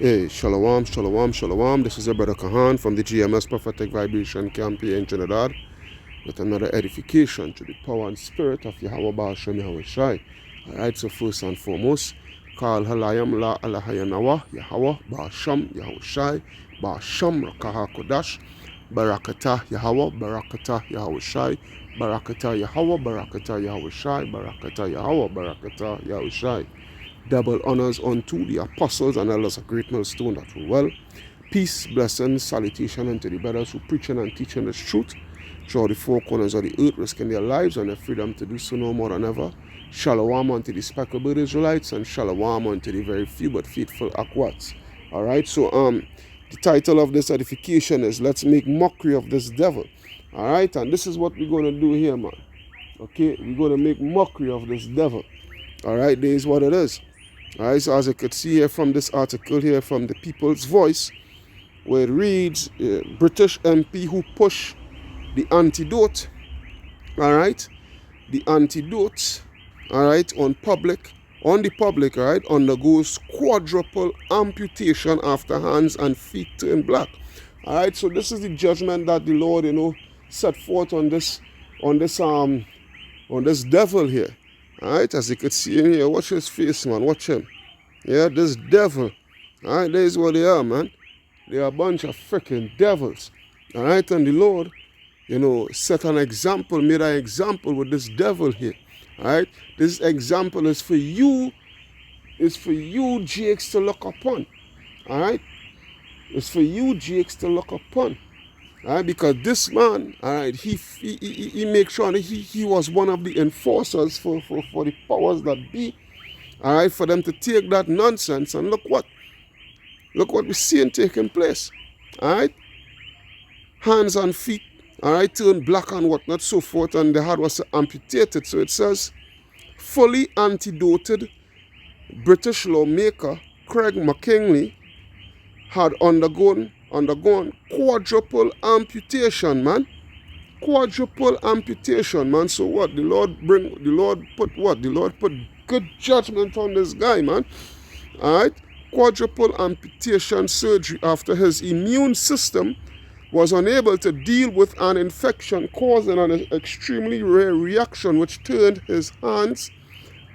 Hey, shalom, shalom, shalom. This is your brother Kahan from the GMS Prophetic Vibration Campaign in Trinidad with another edification to the power and spirit of Yahweh Ba'ashem Yahweh Shai. Alright, so first and foremost, Kal Halayam La Alahayanawa Yahweh Ba'ashem Yahweh Shai Ba'ashem Rakaha Kodash Barakatah Yahweh Barakatah Yahweh Shai Barakatah Yahweh Barakatah Yahweh Shai Barakatah Yahweh Barakatah Yahweh Shai. Double honors unto the apostles and elders of Great Millstone that were well. Peace, blessings, salutation unto the brothers who preaching and teaching this truth throughout the four corners of the earth, risking their lives and their freedom to do so no more than ever. Shalom unto the speckled Israelites and shalom unto the very few but faithful Akwats. Alright, so the title of this edification is Let's Make Mockery of This Devil. Alright, and this is what we're going to do here, man. Okay, we're going to make mockery of this devil. Alright, this is what it is. Alright, so as you could see here from this article here from the People's Voice, where it reads, British MP who push the antidote, alright, the antidote, alright, on the public, alright, undergoes quadruple amputation after hands and feet turn black. Alright, so this is the judgment that the Lord, set forth on this devil here. Alright, as you can see in here, watch his face, man, watch him. Yeah, this devil. Alright, that is what they are, man. They are a bunch of freaking devils. Alright, and the Lord, set an example, made an example with this devil here. Alright, this example is for you, Jakes, to look upon. Alright, it's for you, Jakes, to look upon. Alright, because this man, alright, he makes sure that he was one of the enforcers for the powers that be, alright, for them to take that nonsense, and look what we're seeing taking place. Alright, hands and feet, alright, turn black and whatnot, so forth, and the heart was amputated. So it says, fully antidoted British lawmaker Craig McKinley had undergone quadruple amputation, man. Quadruple amputation, man. So what? The Lord put good judgment on this guy, man. Alright? Quadruple amputation surgery after his immune system was unable to deal with an infection causing an extremely rare reaction which turned his hands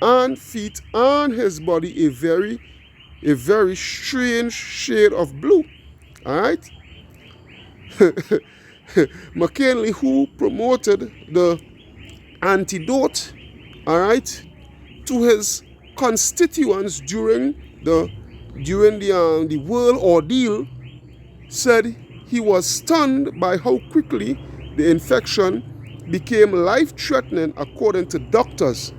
and feet and his body a very strange shade of blue. Alright? McKinley, who promoted the antidote, alright, to his constituents during the world ordeal, said he was stunned by how quickly the infection became life-threatening. According to doctors,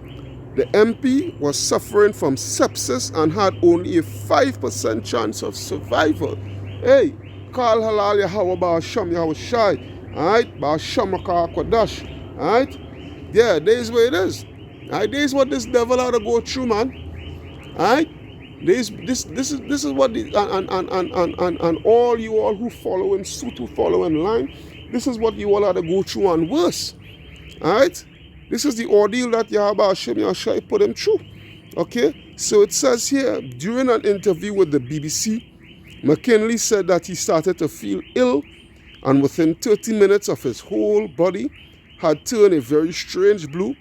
the MP was suffering from sepsis and had only a 5% chance of survival. Hey, Kal Halal Yahweh Ba'ashem Yahweh Shai, alright, Ba'ashem Rakaha Kodash, alright, yeah, this is what it is. Alright, this is what this devil had to go through, man. Alright, this is what and all you all who follow in suit, who follow in line, this is what you all had to go through and worse. Alright, this is the ordeal that Yahweh Hashem Yahweh put him through. Okay, so it says here, during an interview with the BBC, McKinley said that he started to feel ill, and within 30 minutes of his whole body had turned a very strange blue.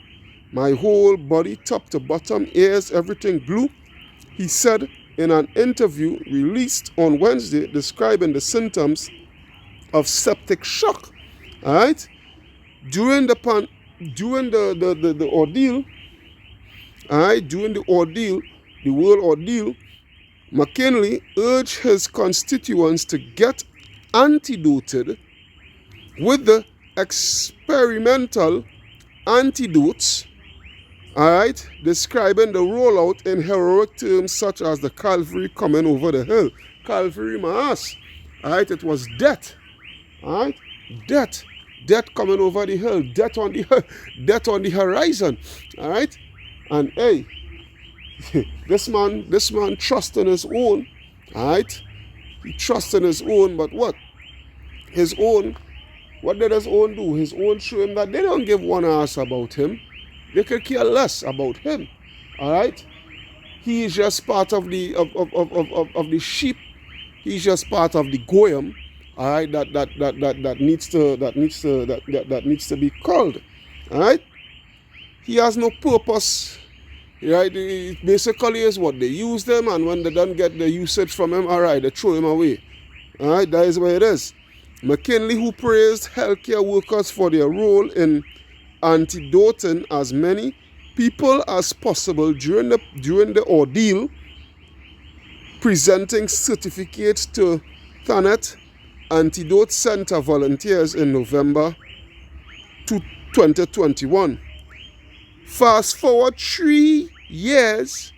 My whole body, top to bottom, ears, everything blue, he said in an interview released on Wednesday, describing the symptoms of septic shock. All right, during the ordeal, all right, during the world ordeal, McKinley urged his constituents to get antidoted with the experimental antidotes, alright, describing the rollout in heroic terms such as the Calvary coming over the hill. Calvary, my ass. Alright, it was death. Alright, death coming over the hill, death on the horizon. Alright, and hey, this man trusts in his own. Alright, he trusts in his own, but what? What did his own do? His own show him that they don't give one ass about him. They could care less about him. Alright? He is just part of the sheep He's just part of the goyim, all right, that needs to be called. All right? He has no purpose. Right? It basically is what they use them, and when they don't get the usage from him, all right, they throw him away. All right, that is where it is. McKinley, who praised healthcare workers for their role in antidoting as many people as possible during the ordeal, presenting certificates to Thanet Antidote Center volunteers in November 2021. Fast forward 3 years,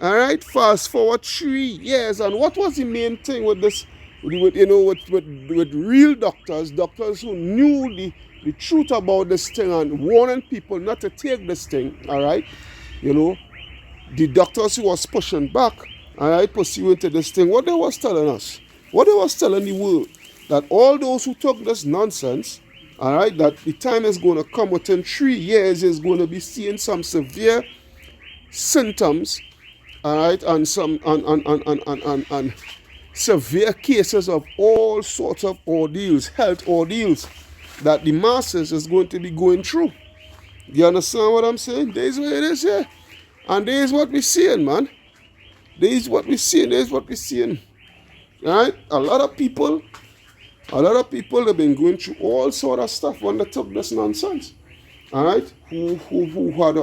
all right, fast forward 3 years, and what was the main thing with this, with real doctors who knew the truth about this thing and warning people not to take this thing, all right, the doctors who was pushing back, all right, pursuant to this thing, what they was telling us, what they was telling the world, that all those who took this nonsense, all right, that the time is going to come within 3 years is going to be seeing some severe symptoms, all right, and some and severe cases of all sorts of ordeals, health ordeals that the masses is going to be going through. You understand what I'm saying? This is what it is here. And this is what we're seeing, man. This is what we're seeing. All right? A lot of people have been going through all sort of stuff when they took this nonsense. All right? Who had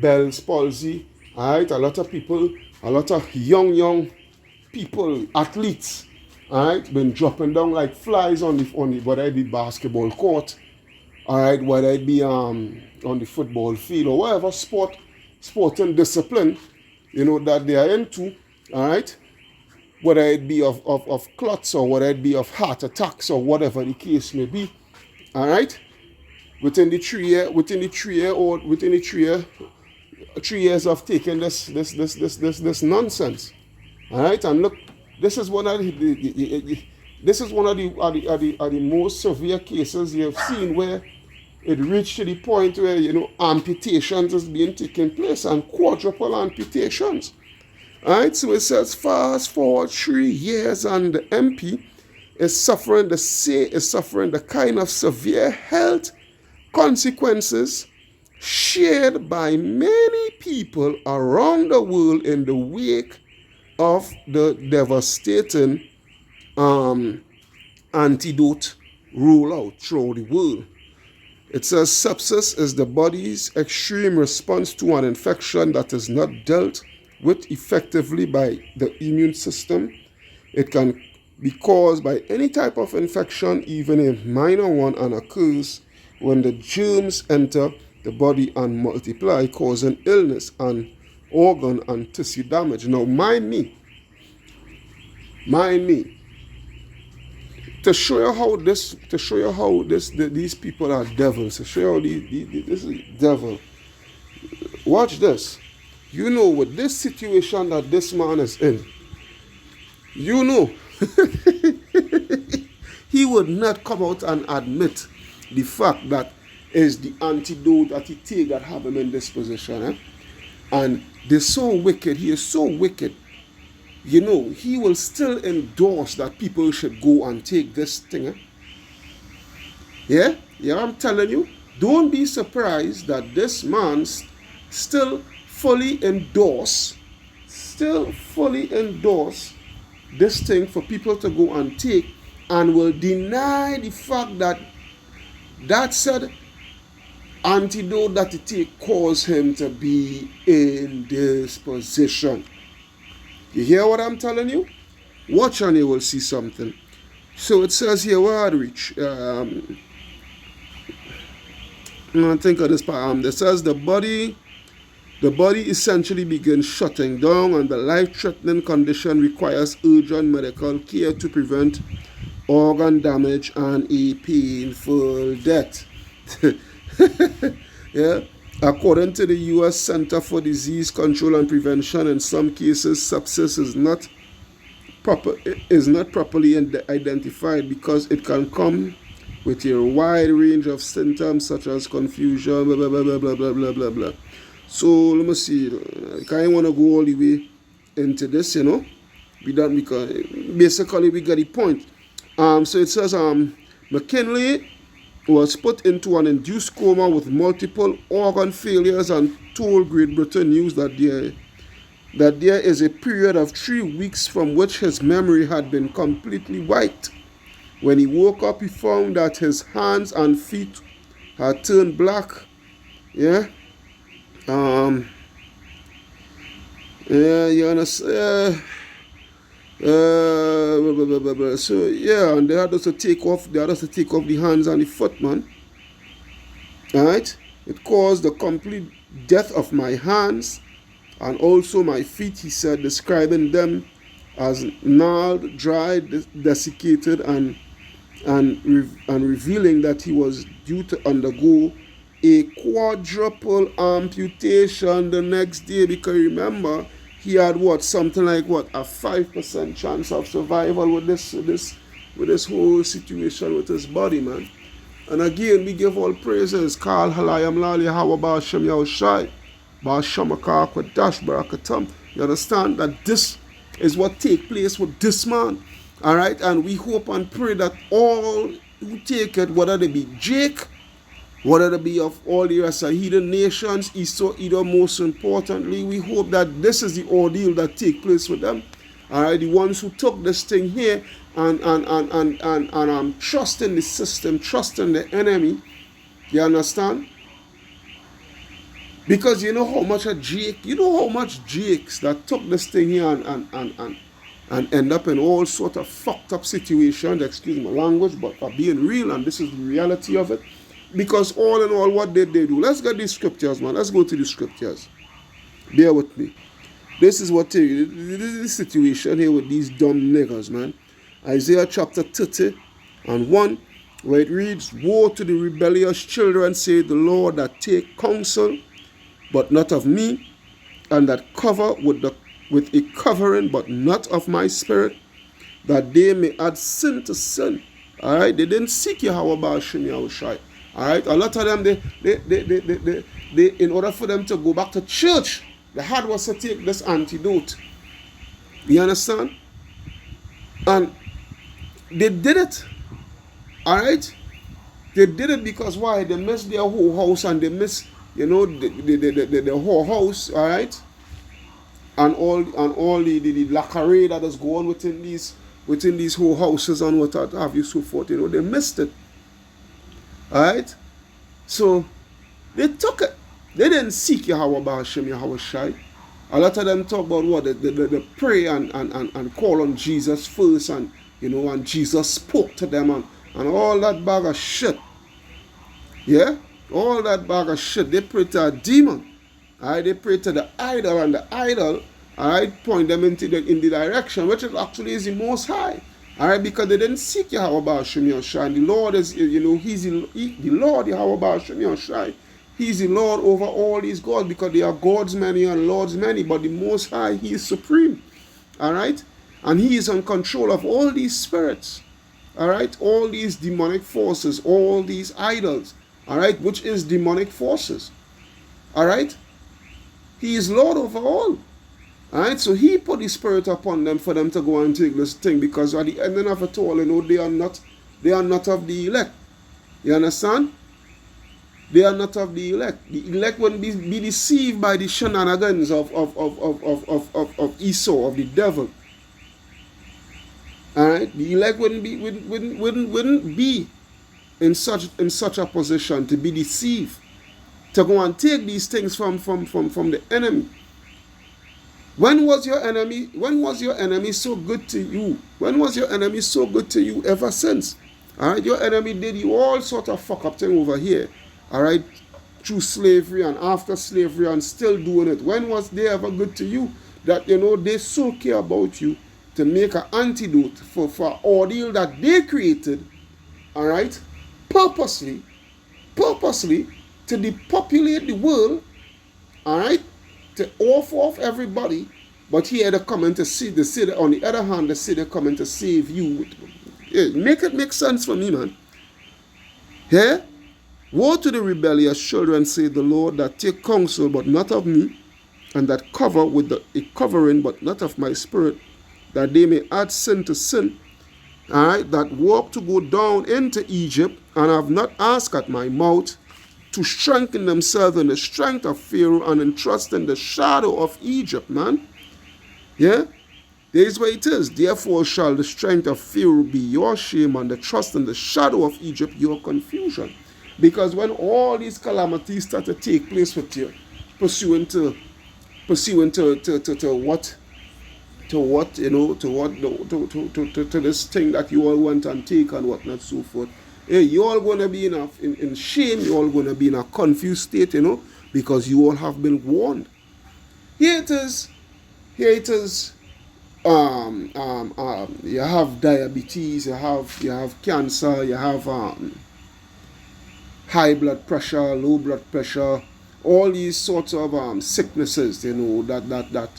Bell's palsy. All right? A lot of people, a lot of young people, athletes, all right, been dropping down like flies on the whether it be basketball court, all right, whether it be on the football field or whatever sporting discipline, that they are into, all right, whether it be of clots or whether it be of heart attacks or whatever the case may be, all right, within the 3 years of taking this nonsense. All right, and look, this is one of the most severe cases you have seen where it reached to the point where amputations is being taken place, and quadruple amputations. All right, so it says fast forward 3 years and the MP is suffering the kind of severe health consequences shared by many people around the world in the wake of the devastating antidote rollout throughout the world. It says sepsis is the body's extreme response to an infection that is not dealt with effectively by the immune system. It can be caused by any type of infection, even a minor one, and occurs when the germs enter the body and multiply, causing illness and organ and tissue damage. Now, mind me, to show you how these people are devils, to show you how this is devil. Watch this. With this situation that this man is in, he would not come out and admit the fact that is the antidote that he take that have him in this position. And they're so wicked, he is so wicked, he will still endorse that people should go and take this thing. Yeah, I'm telling you, don't be surprised that this man still fully endorse this thing for people to go and take, and will deny the fact that said antidote that he take caused him to be in this position. You hear what I'm telling you? Watch and you will see something. So it says here, where I reach? I think of this part. It says the body essentially begins shutting down, and the life-threatening condition requires urgent medical care to prevent organ damage and a painful death. Yeah. According to the U.S. Center for Disease Control and Prevention, in some cases, sepsis is not properly identified because it can come with a wide range of symptoms such as confusion, blah, blah, blah, blah, blah, blah, blah, blah. So, let me see. I kind of want to go all the way into this, We done because basically we got the point. So it says McKinley was put into an induced coma with multiple organ failures and told Great Britain News that there is a period of 3 weeks from which his memory had been completely wiped. When he woke up, he found that his hands and feet had turned black. Yeah. You understand? So yeah, and they had us to take off the hands and the foot, man. Alright? It caused the complete death of my hands and also my feet, he said, describing them as gnarled, dried, desiccated, and revealing that he was due to undergo a quadruple amputation the next day, because remember, he had something like a 5% chance of survival with this whole situation with his body, man. And again, we give all praises. Kal halayam lali hawa ba'ashem yahushai ba'ashamaka kwadash barakatam. You understand that this is what take place with this man. All right, and we hope and pray that all who take it, whether they be Jake, whether they be of all the rest of heathen nations, either most importantly, we hope that this is the ordeal that take place with them. All right, the ones who took this thing here and trusting the system, trusting the enemy. You understand? Because you know how much Jakes that took this thing here and end up in all sort of fucked up situations, excuse my language, but are being real, and this is the reality of it. Because all in all, what did they do? Let's get these scriptures, man. Let's go to the scriptures. Bear with me. This is this is the situation here with these dumb niggers, man. Isaiah chapter 30 and 1, where it reads, "Woe to the rebellious children, say the Lord, that take counsel, but not of me, and that cover with a covering, but not of my spirit, that they may add sin to sin." All right, they didn't seek Yahweh Ba'ashem Yahushai. All right, a lot of them, they in order for them to go back to church, they had was to take this antidote. You understand? And they did it. All right, they did it because why? They missed their whole house, and they missed, the whole house. All right, and all the lacqueray that is going within these whole houses and what have you, so forth. They missed it. Alright? So they took it. They didn't seek Yahweh Ba'ashem Yahushai. A lot of them talk about what? They pray and call on Jesus first, and and Jesus spoke to them and all that bag of shit. Yeah? All that bag of shit. They pray to a demon. Alright, they pray to the idol, and the idol, alright, point them in the direction which actually is the Most High. Alright, because they didn't seek Yahweh Ba'ashem Yahushai. And the Lord is, He's the Lord, Yahweh Ba'ashem Yahushai. He's the Lord over all these gods, because they are gods many and lords many. But the Most High, He is supreme. Alright? And He is in control of all these spirits. Alright? All these demonic forces, all these idols. Alright? Which is demonic forces. Alright? He is Lord over all. Alright, so He put His Spirit upon them for them to go and take this thing, because at the ending of it all, they are not of the elect. You understand? They are not of the elect. The elect wouldn't be deceived by the shenanigans of Esau, of the devil. Alright, the elect wouldn't be in such a position to be deceived, to go and take these things from the enemy. When was your enemy so good to you? When was your enemy so good to you ever since? Alright, your enemy did you all sort of fuck up thing over here. Alright, through slavery and after slavery, and still doing it. When was they ever good to you? That they so care about you to make an antidote for ordeal that they created, alright, purposely to depopulate the world, alright, to off everybody. But here they're coming to see, on the other hand, they say they're coming to save you. Make it make sense for me, man. Yeah? Woe to the rebellious children, say the Lord, that take counsel, but not of me, and that cover with a covering, but not of my spirit, that they may add sin to sin, all right, that walk to go down into Egypt, and have not asked at my mouth, to strengthen themselves in the strength of Pharaoh and entrust in the shadow of Egypt, man. Yeah? There's what it is. Therefore shall the strength of Pharaoh be your shame, and the trust in the shadow of Egypt your confusion. Because when all these calamities start to take place with you, pursuant to what, to this thing that you all want and take and whatnot, so forth. Hey, you all gonna be in shame. You all gonna be in a confused state, because you all have been warned. Here it is. You have diabetes. You have cancer. You have high blood pressure, low blood pressure. All these sorts of sicknesses, that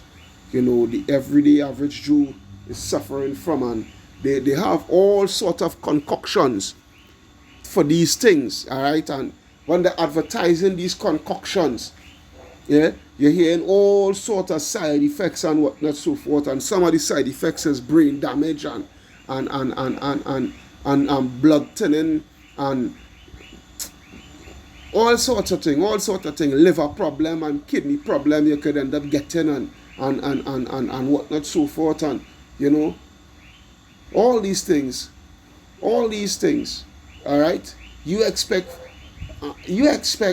the everyday average Jew is suffering from, and they have all sorts of concoctions for these things, all right? And when they're advertising these concoctions, yeah, you're hearing all sorts of side effects and whatnot, so forth. And some of the side effects is brain damage and blood thinning and all sorts of things, liver problem and kidney problem you could end up getting and whatnot, so forth. And all these things, all right. You expect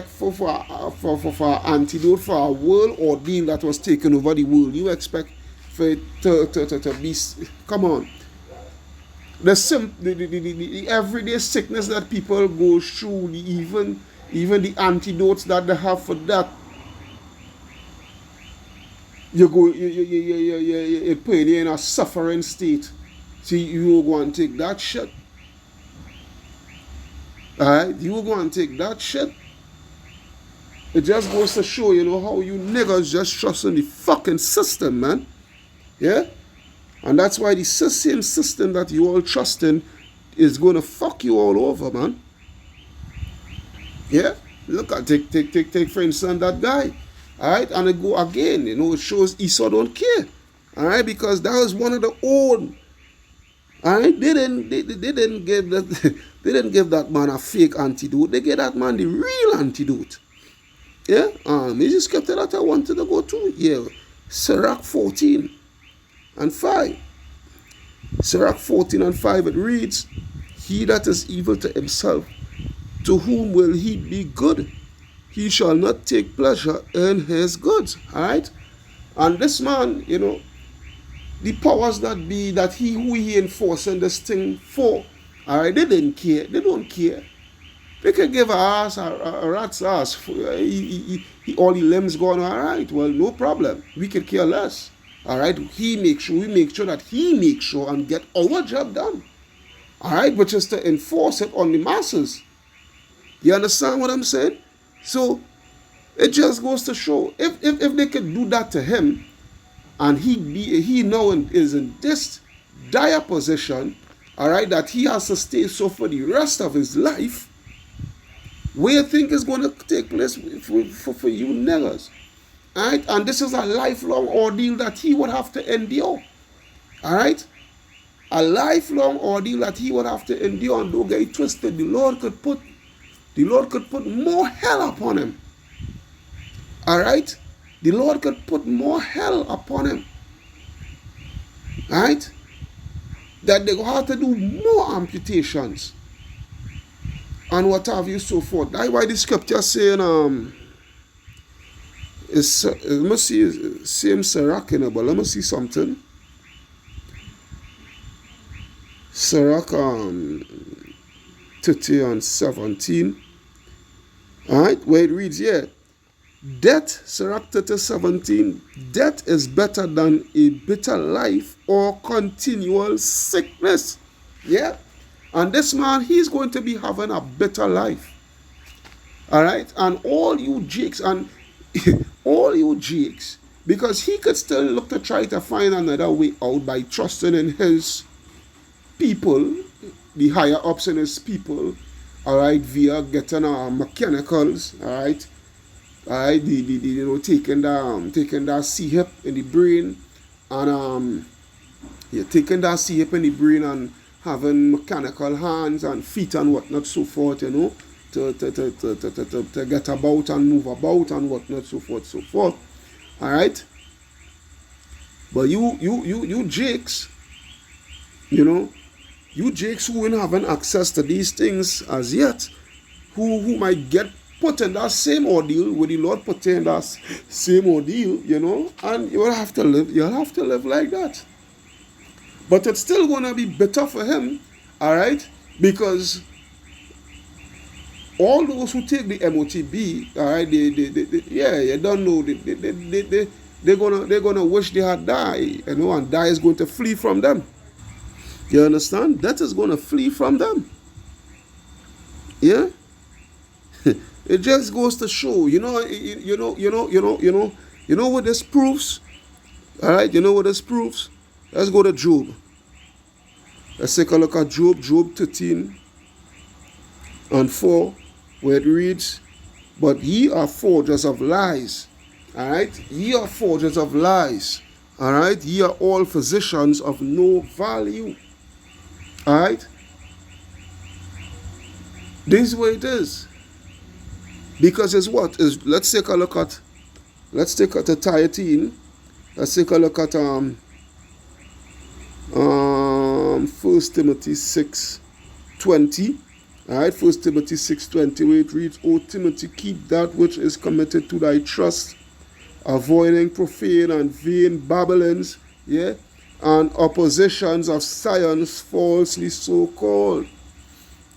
for an antidote for a world ordeal that was taken over the world. You expect for it to be, come on. The everyday sickness that people go through, even the antidotes that they have for that, you put it in a suffering state. See, you go and take that shit. Alright, you go and take that shit. It just goes to show, how you niggas just trust in the fucking system, man. Yeah? And that's why the same system that you all trust in is going to fuck you all over, man. Yeah? Look at, take for instance that guy. Alright? And it go again, it shows Esau don't care. Alright? Because that was one of the old. Alright? They didn't give that they didn't give that man a fake antidote. They gave that man the real antidote. Yeah? It's a scripture that I wanted to go to. Yeah. Sirach 14 and 5. Sirach 14 and 5, it reads, he that is evil to himself, to whom will he be good? He shall not take pleasure in his goods. Alright? And this man, the powers that be, that who he enforcing this thing for, alright, they didn't care. They don't care. They can give a rat's ass. All the limbs gone, alright, well, no problem. We could care less. Alright, we make sure that he makes sure and get our job done. Alright, which is to enforce it on the masses. You understand what I'm saying? So, it just goes to show, if they could do that to him, and he now is in this dire position, alright, that he has to stay so for the rest of his life, what you think is going to take place for you niggas? Alright, and this is a lifelong ordeal that he would have to endure. Alright? A lifelong ordeal that he would have to endure, and don't get it twisted. The Lord could put more hell upon him. Alright? The Lord could put more hell upon him. Right? That they will have to do more amputations. And what have you, so forth. That's why the scripture saying, let me see, same Sirach, but let me see something. Sirach 30 and 17. Alright, where it reads here, death, Sirach 30:17, death is better than a bitter life or continual sickness. Yeah? And this man, he's going to be having a bitter life. Alright? And all you jakes, because he could still look to try to find another way out by trusting in his people, the higher ups in his people, alright, via getting mechanicals, alright, taking that C-hip in the brain, and You're taking that shape in the brain and having mechanical hands and feet and whatnot, so forth, you know, to get about and move about and whatnot, so forth, so forth. All right. But you Jakes, you know, you Jakes who ain't having access to these things as yet, who might get put in that same ordeal with the Lord put in that same ordeal, you know, and you'll have to live like that. But it's still gonna be better for him, all right, because all those who take the MOTB, all right, you don't know, they're gonna wish they had died, you know, and die is going to flee from them. You understand? That is gonna flee from them. Yeah. It just goes to show, you know what this proves? All right, you know what this proves? Let's go to Job. Let's take a look at Job 13 and 4, where it reads, "But ye are forgers of lies." All right, ye are forgers of lies. All right, ye are all physicians of no value. All right, this is what it is. Because it's what is. Let's take a look at the Thyatine. Let's take a look at 1 Timothy 6:20. All right, 1 Timothy 6:20, where it reads, "O Timothy, keep that which is committed to thy trust, avoiding profane and vain babblings, yeah, and oppositions of science falsely so called."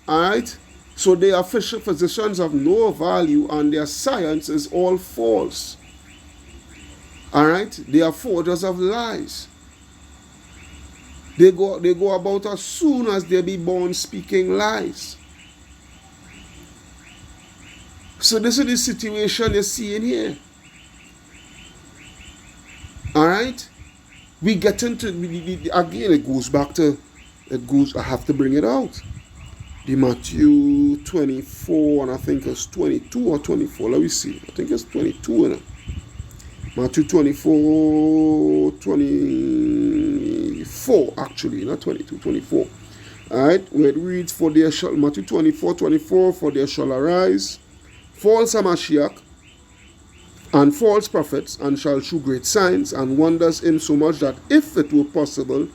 All right. So they are physicians of no value, and their science is all false. All right? They are forgers of lies. They go about as soon as they be born speaking lies. So this is the situation you're seeing here. All right? We get into, again, I have to bring it out. The Matthew 24, and I think it's 22 or 24. Let me see. I think it's 22 in it. Matthew 24, 24, actually, not 22, 24. All right, where it reads, "For there shall," Matthew 24, 24, "For there shall arise false Mashiach and false prophets, and shall shew great signs and wonders, insomuch that if it were possible,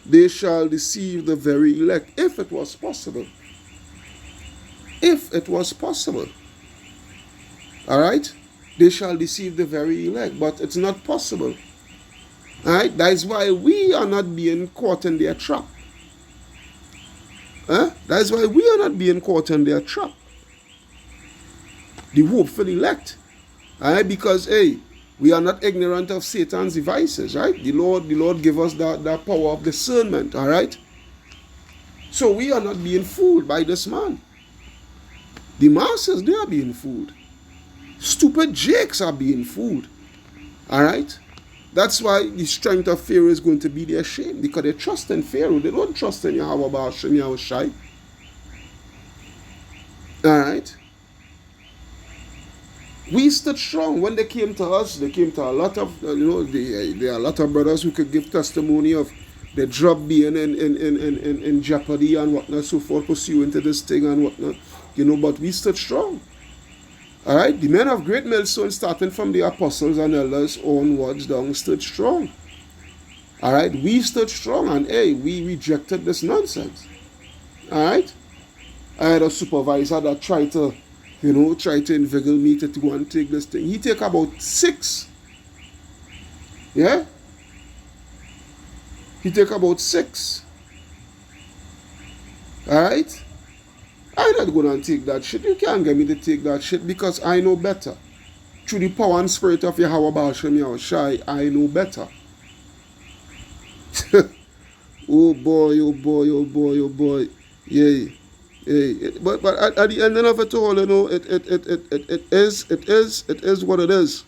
they shall deceive the very elect." If it was possible. If it was possible. All right? They shall deceive the very elect, but it's not possible. All right? That is why we are not being caught in their trap. That is why we are not being caught in their trap. The hopeful elect. All right? Because, hey, we are not ignorant of Satan's devices, right? The Lord give us that power of discernment, all right? So we are not being fooled by this man. The masses, they are being fooled. Stupid Jakes are being fooled. All right? That's why the strength of Pharaoh is going to be their shame, because they trust in Pharaoh. They don't trust in Yahweh Ba'ashem Yahushai. All right? We stood strong. When they came to us, they came to a lot of, there are a lot of brothers who could give testimony of their job being in jeopardy and whatnot, so forth, pursuing to this thing and whatnot. But we stood strong. All right? The men of great millstone, starting from the apostles and elders onwards down, stood strong. All right? We stood strong, and hey, we rejected this nonsense. All right? I had a supervisor that tried to inveigle me to go and take this thing. He take about 6. Yeah? He take about 6. All right? I'm not going to take that shit. You can't get me to take that shit because I know better. Through the power and spirit of Yahweh Ba'ashem Yahushai, I know better. Oh boy, oh boy, oh boy, oh boy. Yeah. But at the end of it all, it is what it is.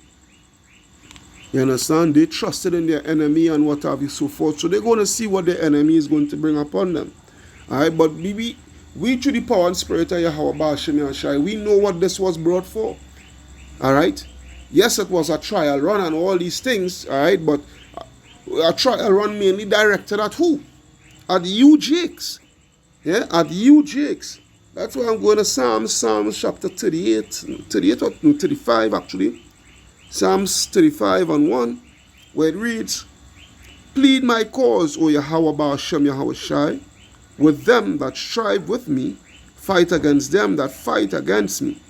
You understand? They trusted in their enemy and what have you, so forth. So they're going to see what their enemy is going to bring upon them. All right, but we through the power and spirit of Yahweh Ba'ashem Yahushai, we know what this was brought for. All right? Yes, it was a trial run and all these things, all right, but a trial run mainly directed at who? At you, Jakes. Yeah, at you, Jakes. That's why I'm going to Psalms chapter 38 or 35 actually. Psalms 35 and 1, where it reads, Plead my cause, O Yahweh Ba'ashem Yahweh Shai, with them that strive with me, fight against them that fight against me.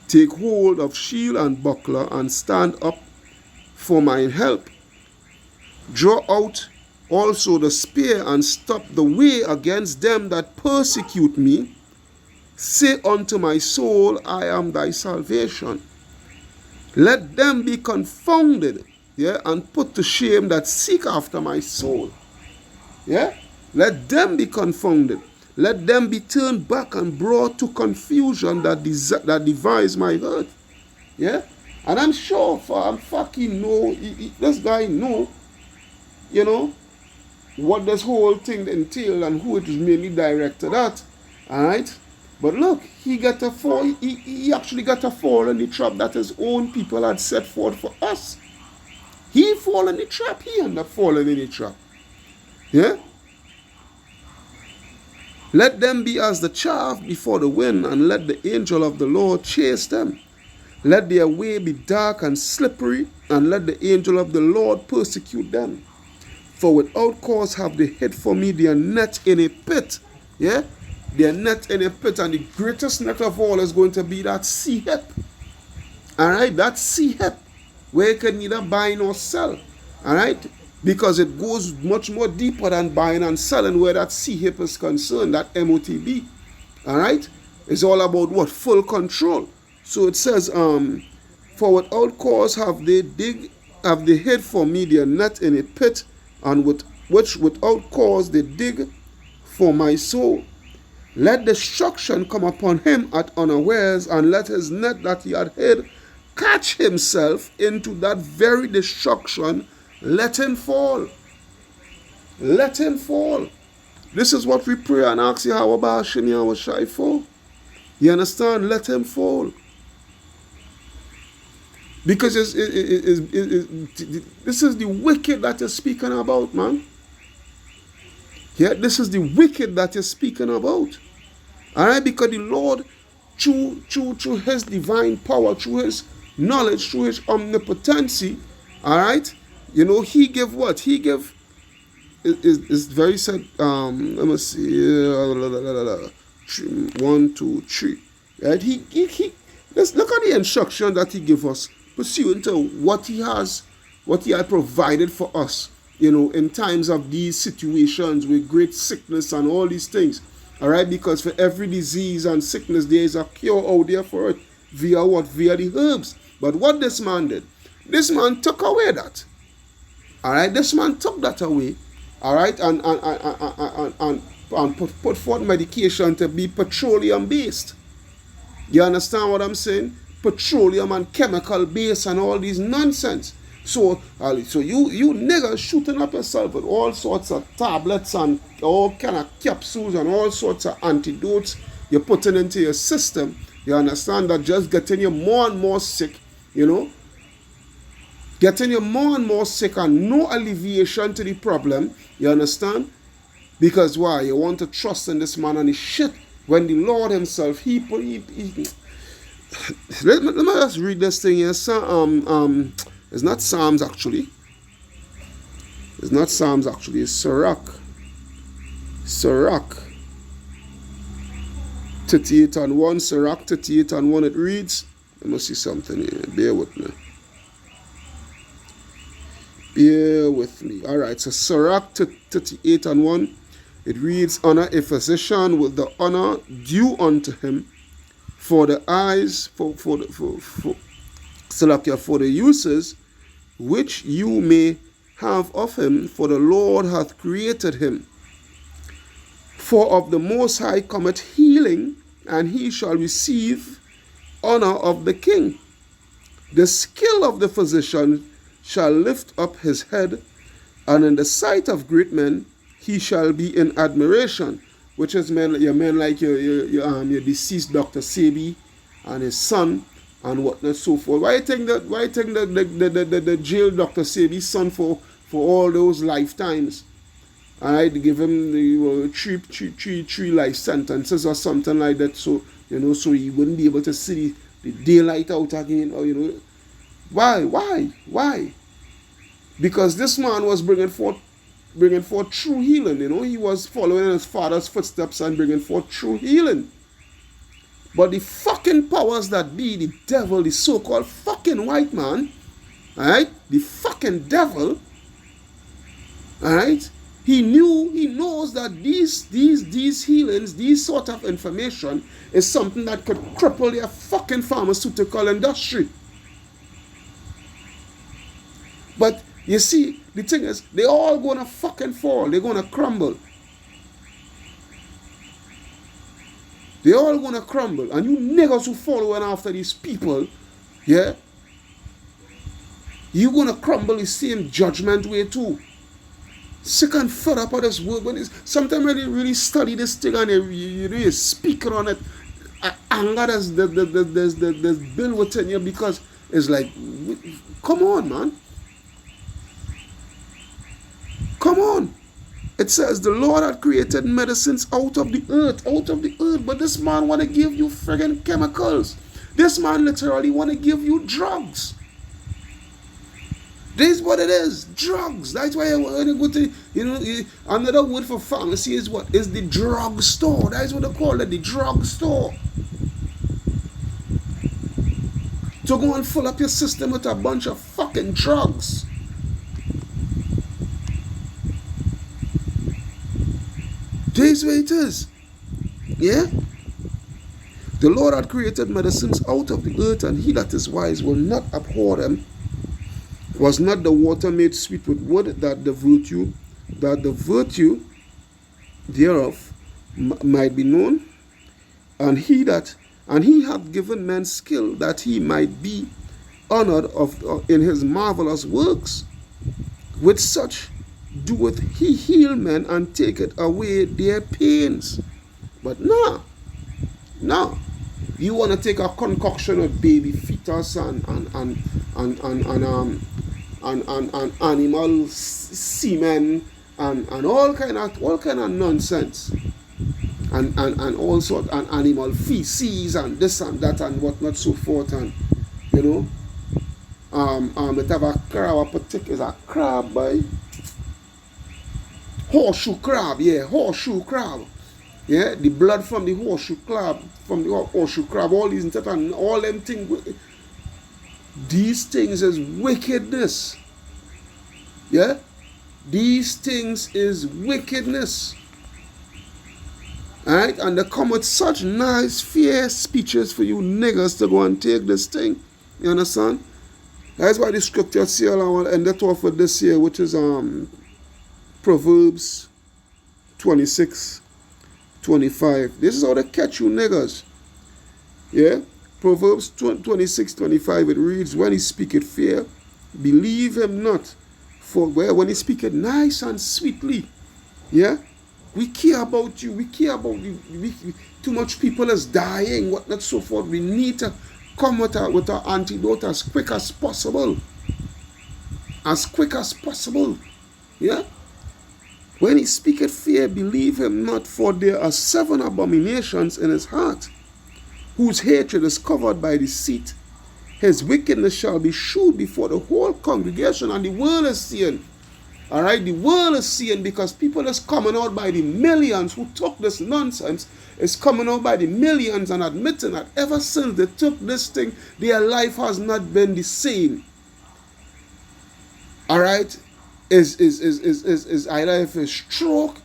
Take hold of shield and buckler, and stand up for mine help. Draw out also the spear, and stop the way against them that persecute me. Say unto my soul, I am thy salvation. Let them be confounded, yeah, and put to shame that seek after my soul. Yeah? Let them be confounded. Let them be turned back and brought to confusion that devise my hurt. Yeah? And I'm sure I'm fucking know, this guy know, you know, what this whole thing entailed and who it is mainly directed at. Alright? But look, he actually got to fall in the trap that his own people had set forth for us. He fall in the trap, he ended up falling in the trap. Yeah? Let them be as the chaff before the wind, and let the angel of the Lord chase them. Let their way be dark and slippery, and let the angel of the Lord persecute them. For without cause have they hid for me their net in a pit. Yeah? Their net in a pit, and the greatest net of all is going to be that sea hip. Alright? That sea hip, where you can neither buy nor sell. Alright? Because it goes much more deeper than buying and selling where that sea hip is concerned, that MOTB. Alright? It's all about what? Full control. So it says, for without cause have they hid for me their net in a pit, and which without cause they dig for my soul. Let destruction come upon him at unawares, and let his net that he had hid catch himself into that very destruction. Let him fall. Let him fall. This is what we pray and ask Yahweh Ba'ashem Yahweh Shai for. You understand? Let him fall. Because this is the wicked that you're speaking about, man. Yeah, this is the wicked that you're speaking about. Alright, because the Lord, through his divine power, through his knowledge, through his omnipotency, alright, you know, he gave what? He gave, it's very sad, let me see, 1, 2, 3. Right? Let's look at the instruction that he gave us, pursuant to what he had provided for us, you know, in times of these situations with great sickness and all these things. All right, because for every disease and sickness, there is a cure out there for it. Via what? Via the herbs. But what this man did, this man took away that. All right, this man took that away. All right, and put forth medication to be petroleum based. You understand what I'm saying? Petroleum and chemical based and all these nonsense. So you niggas shooting up yourself with all sorts of tablets and all kind of capsules and all sorts of antidotes you're putting into your system. You understand that just getting you more and more sick, you know? Getting you more and more sick and no alleviation to the problem. You understand? Because why? You want to trust in this man and his shit when the Lord himself, let me just read this thing here. It's not Psalms actually. It's not Psalms actually. It's Sirach. 38 and 1. Sirach 38 and 1. It reads. Let me see something here. Bear with me. Bear with me. Alright, so Sirach 38 and 1. It reads, honor a physician with the honor due unto him, for the eyes, for the uses which you may have of him, for the Lord hath created him. For of the Most High cometh healing, and he shall receive honor of the king. The skill of the physician shall lift up his head, and in the sight of great men he shall be in admiration. Which is men like your deceased Dr. Sebi and his son and whatnot, so forth. Why you think the jail Dr. Sebi's son for for all those lifetimes. All right, they give him the three life sentences or something like that. So so he wouldn't be able to see the daylight out again. Or why? Because this man was bringing forth true healing. He was following in his father's footsteps and bringing forth true healing. But the fucking powers that be, the devil, the so-called fucking white man, alright, the fucking devil, alright, he knows that these healings, these sort of information is something that could cripple their fucking pharmaceutical industry. But you see, the thing is, they all gonna fucking fall. They're gonna crumble. They all gonna crumble. And you niggas who following after these people, yeah, you gonna crumble the same judgment way too. Sick and fed up of this word. Sometimes when you really study this thing and you really speak on it, anger there's built within you, because it's like, come on, man. Come on. It says the Lord had created medicines out of the earth. But this man want to give you friggin' chemicals. This man literally want to give you drugs. This is what it is. Drugs. That's why when you go to, another word for pharmacy is what? Is the drug store. That's what they call it, the drug store. To go and fill up your system with a bunch of fucking drugs. This is where it is. Yeah? The Lord had created medicines out of the earth, and he that is wise will not abhor them. Was not the water made sweet with wood, that the virtue thereof might be known? And he hath given man skill, that he might be honored in his marvelous works. With such doeth he heal men and taketh away their pains. But no. You want to take a concoction of baby fetus and animal semen and all kind of nonsense, and all sort, and animal feces and this and that and whatnot, so forth, and it have a crab, is a crab, boy. Horseshoe crab, yeah, the blood from the horseshoe crab, all these and all them things. These things is wickedness. Yeah? These things is wickedness. Alright? And they come with such nice, fair speeches for you niggas to go and take this thing. You understand? That's why the scripture say, I will end it off with this here, which is Proverbs 26:25. This is how they catch you niggas. Yeah? Proverbs 26:25, it reads, when he speaketh fair, believe him not. For when he speaketh nice and sweetly, yeah, we care about you, too much people is dying, whatnot, so forth. We need to come with our antidote as quick as possible. Yeah. When he speaketh fair, believe him not, for there are 7 abominations in his heart, whose hatred is covered by deceit. His wickedness shall be shewed before the whole congregation, and the world is seeing. Alright, the world is seeing, because people is coming out by the millions who took this nonsense, is coming out by the millions and admitting that ever since they took this thing, their life has not been the same. Alright, is either if it's stroke,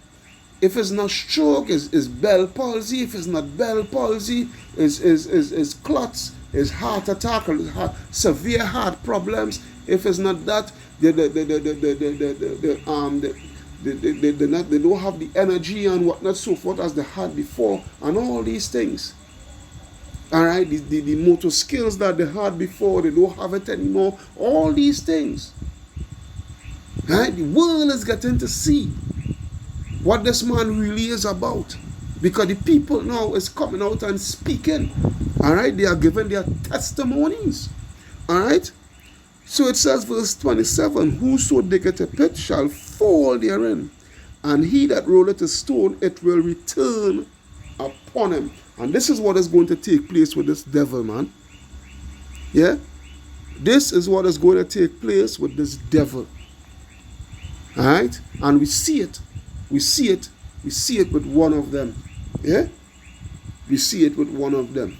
if it's not stroke, is Bell palsy. If it's not Bell palsy, is clots, is heart attack, or severe heart problems. If it's not that, they don't have the energy and whatnot, so forth, as they had before, and all these things. All right, the motor skills that they had before, they don't have it anymore. All these things. All right, the world is getting to see what this man really is about, because the people now is coming out and speaking. All right, they are giving their testimonies. All right, So it says, verse 27, whoso diggeth a pit shall fall therein, and he that rolleth a stone, it will return upon him. And this is what is going to take place with this devil, man. Yeah? This is what is going to take place with this devil. Alright? And we see it. We see it. We see it with one of them. Yeah? We see it with one of them.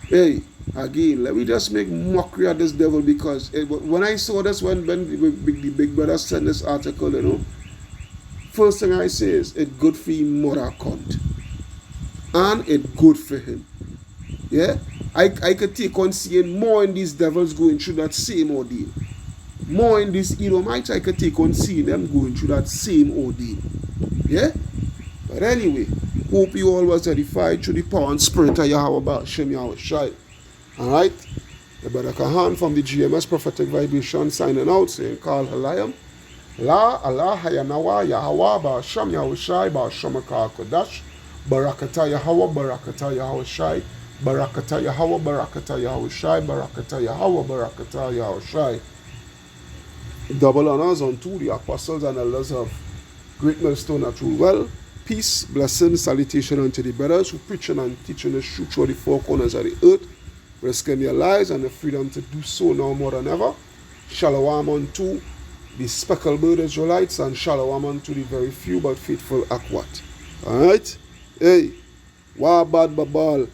Hey, again, let me just make mockery of this devil, because when I saw this, when the big brother sent this article, you know, first thing I say is, it good for him mother cunt. And it good for him. Yeah? I could take on seeing more in these devils going through that same ordeal. More in these Edomites, I could take on seeing them going through that same ordeal. Yeah? But anyway, hope you all was edified through the power and spirit of Yahweh Shem Yahweh Shai. Alright? The brother Kahan from the GMS Prophetic Vibration signing out, saying, Call Halayam. La Allah Hayanawa Yahweh Ba'Shem Yahweh Shai Ba'Shem Kodash Barakata Yahweh Barakata Yahweh Shai Barakata Yahweh Barakata Yahweh Shai Barakata Yahweh Barakata Yahweh Shai. Double honors unto the apostles and elders of Great Millstone at True Well. Peace, blessing, salutation unto the brothers who preaching and teaching the truth through the four corners of the earth, risking their lives and the freedom to do so now more than ever. Shalom unto the speckled bird Israelites, and shalom unto the very few but faithful Akwat. Alright? Hey, Wabad Babal.